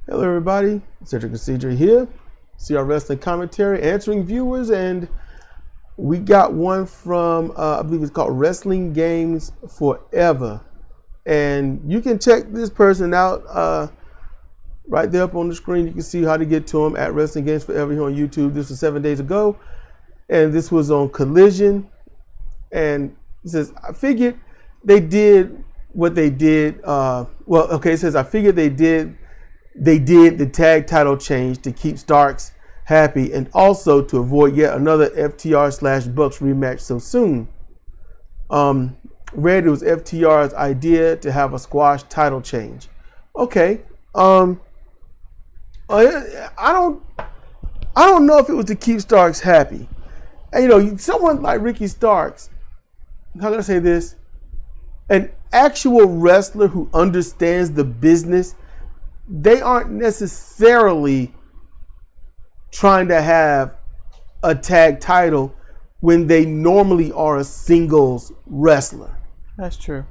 Hello, everybody. Cedric Procedure here. CR Wrestling Commentary, answering viewers, and we got one from, I believe it's called Wrestling Games Forever. And you can check this person out right there up on the screen. You can see how to get to him at Wrestling Games Forever here on YouTube. This was 7 days ago, and this was on Collision. And he says, I figured they did what they did. It says, I figured they did the tag title change to keep Starks happy and also to avoid yet another FTR/Bucks rematch so soon. Read it was FTR's idea to have a squash title change. Okay. I don't know if it was to keep Starks happy. And, someone like Ricky Starks, how can I say this? An actual wrestler who understands the business, they aren't necessarily trying to have a tag title when they normally are a singles wrestler. That's true.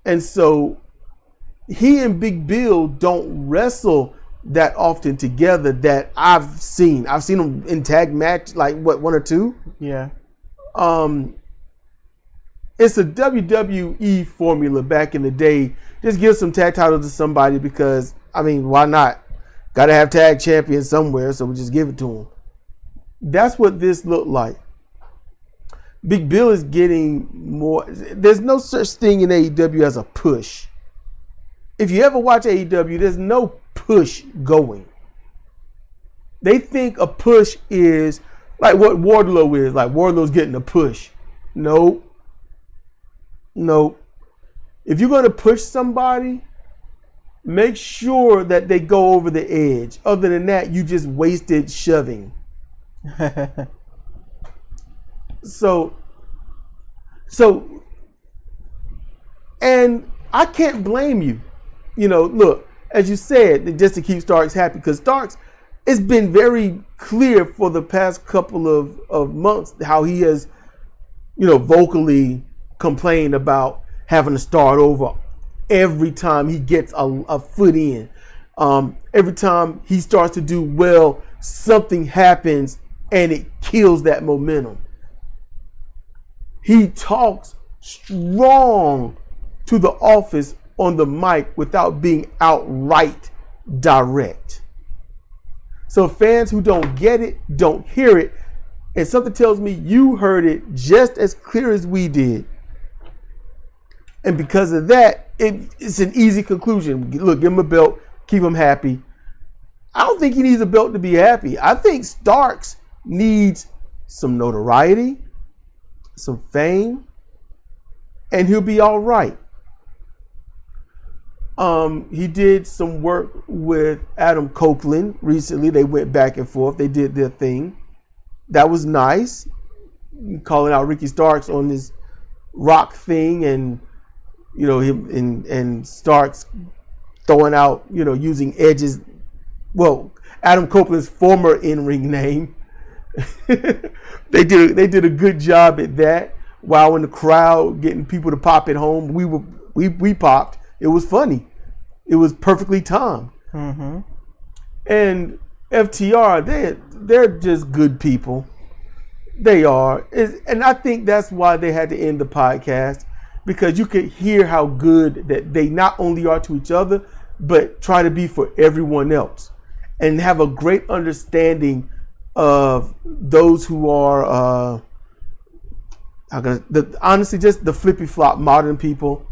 And so he and Big Bill don't wrestle that often together that I've seen. I've seen them in tag match, like one or two? Yeah. It's a WWE formula back in the day. Just give some tag titles to somebody because, why not? Got to have tag champions somewhere, so we just give it to them. That's what this looked like. Big Bill is getting more. There's no such thing in AEW as a push. If you ever watch AEW, there's no push going. They think a push is like what Wardlow is. Like Wardlow's getting a push. Nope. If you're going to push somebody, make sure that they go over the edge. Other than that, you just wasted shoving. So, and I can't blame you. Look, as you said, just to keep Starks happy, because Starks, it's been very clear for the past couple of months how he has, vocally complained about having to start over every time he gets a foot in. Every time he starts to do well, something happens and it kills that momentum. He talks strong to the office on the mic without being outright direct. So fans who don't get it, don't hear it, and something tells me you heard it just as clear as we did. And because of that, it's an easy conclusion. Look, give him a belt, keep him happy. I don't think he needs a belt to be happy. I think Starks needs some notoriety, some fame, and he'll be all right. He did some work with Adam Copeland recently. They went back and forth. They did their thing. That was nice. Calling out Ricky Starks on this rock thing and him and Starks throwing out, using Edge's, Adam Copeland's former in-ring name. They did a good job at that. While in the crowd getting people to pop at home, we popped. It was funny. It was perfectly timed. Mm-hmm. And FTR, they're just good people. They are, and I think that's why they had to end the podcast. Because you could hear how good that they not only are to each other, but try to be for everyone else. And have a great understanding of those who are, honestly, just the flippy-flop modern people.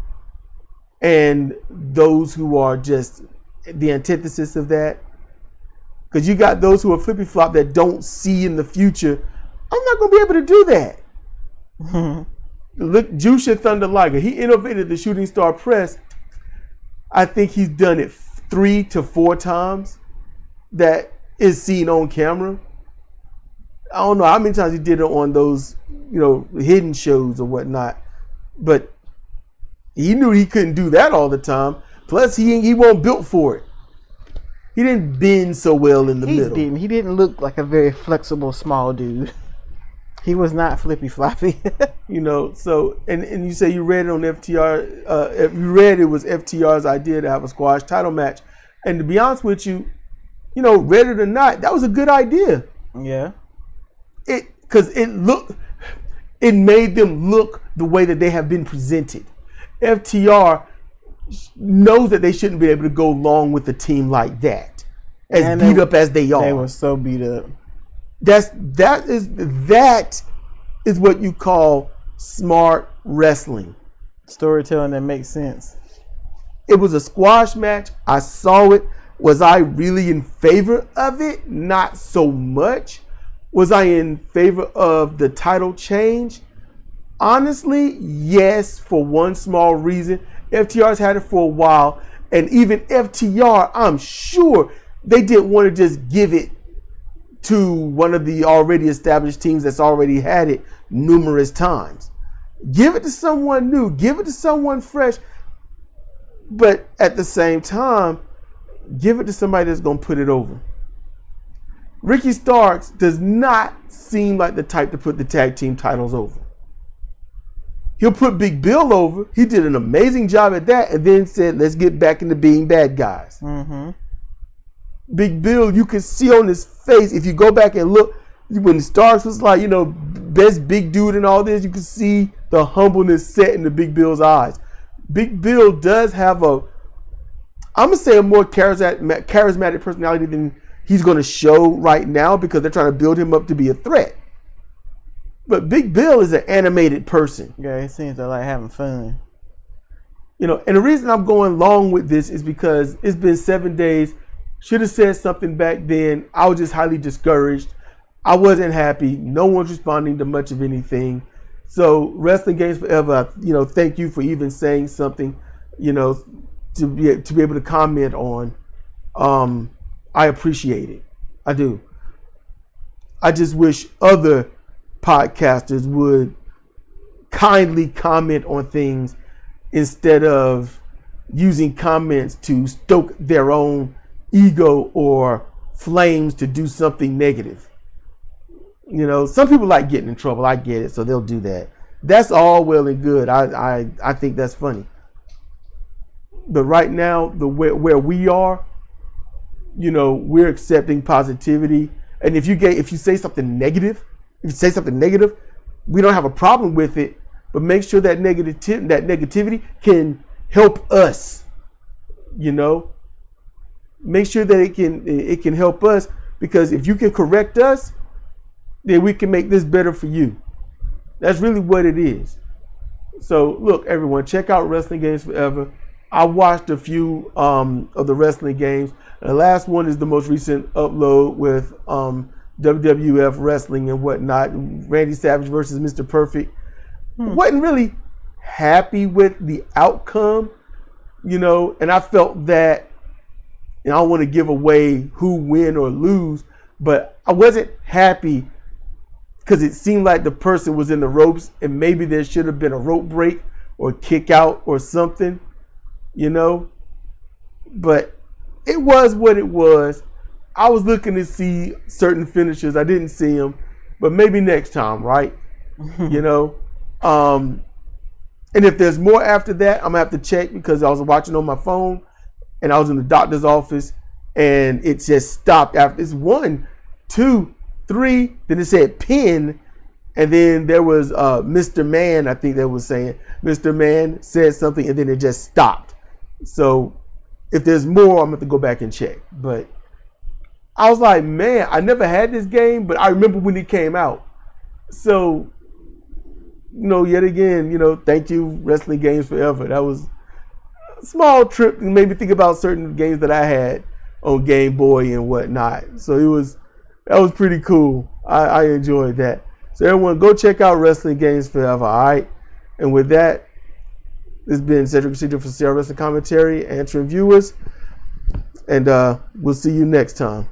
And those who are just the antithesis of that. Because you got those who are flippy-flop that don't see in the future, I'm not going to be able to do that. Look, Jusha Thunder Liger, he innovated the shooting star press. I think he's done it 3 to 4 times that is seen on camera. I don't know how many times he did it on those, hidden shows or whatnot. But he knew he couldn't do that all the time. Plus, he wasn't built for it. He didn't bend so well in the middle. He didn't look like a very flexible, small dude. He was not flippy floppy. So, and you say you read it on FTR. You read it was FTR's idea to have a squash title match And to be honest with you, read it or not, that was a good idea. Yeah. Because it made them look the way that they have been presented. FTR knows that they shouldn't be able to go along with a team like that, as beat up as they are. They were so beat up. That is what you call smart wrestling. Storytelling that makes sense. It was a squash match. I saw it. Was I really in favor of it? Not so much. Was I in favor of the title change? Honestly, yes, for one small reason. FTR's had it for a while, and even FTR, I'm sure they didn't want to just give it to one of the already established teams that's already had it numerous times. Give it to someone new. Give it to someone fresh. But at the same time, give it to somebody that's going to put it over. Ricky Starks does not seem like the type to put the tag team titles over. He'll put Big Bill over. He did an amazing job at that, and then said, let's get back into being bad guys. Mm-hmm. Big Bill, you can see on his face, if you go back and look, when Starks was like, best big dude and all this, you can see the humbleness set in the Big Bill's eyes. Big Bill does have I'm going to say a more charismatic personality than he's going to show right now, because they're trying to build him up to be a threat. But Big Bill is an animated person. Yeah, he seems to like having fun. And the reason I'm going long with this is because it's been 7 days. Should have said something back then. I was just highly discouraged. I wasn't happy. No one's responding to much of anything. So Wrestling Games Forever, thank you for even saying something, to be able to comment on. I appreciate it. I do. I just wish other podcasters would kindly comment on things instead of using comments to stoke their own ego or flames to do something negative. Some people like getting in trouble. I get it, so they'll do that. That's all well and good. I think that's funny. But right now, where we are, we're accepting positivity. And if you say something negative, we don't have a problem with it. But make sure that negativity can help us. Make sure that it can help us, because if you can correct us, then we can make this better for you. That's really what it is. So look, everyone, check out Wrestling Games Forever. I watched a few of the wrestling games. The last one is the most recent upload with WWF wrestling and whatnot. Randy Savage versus Mr. Perfect. Wasn't really happy with the outcome, and I felt that, I don't want to give away who win or lose, but I wasn't happy because it seemed like the person was in the ropes, and maybe there should have been a rope break or kick out or something, but it was what it was. I was looking to see certain finishers. I didn't see them, but maybe next time, right? And if there's more after that, I'm gonna have to check, because I was watching on my phone and I was in the doctor's office and it just stopped after it's 1, 2, 3, then it said pin, and then there was Mr. Man, I think they was saying Mr. Man said something, and then it just stopped. So if there's more, I'm gonna have to go back and check. But I was like, man, I never had this game, but I remember when it came out. So, yet again, thank you, Wrestling Games Forever. That was a small trip and made me think about certain games that I had on Game Boy and whatnot. So that was pretty cool. I enjoyed that. So everyone, go check out Wrestling Games Forever, all right? And with that, this has been Cedric Cedar for CRWC Commentary, answering viewers. And we'll see you next time.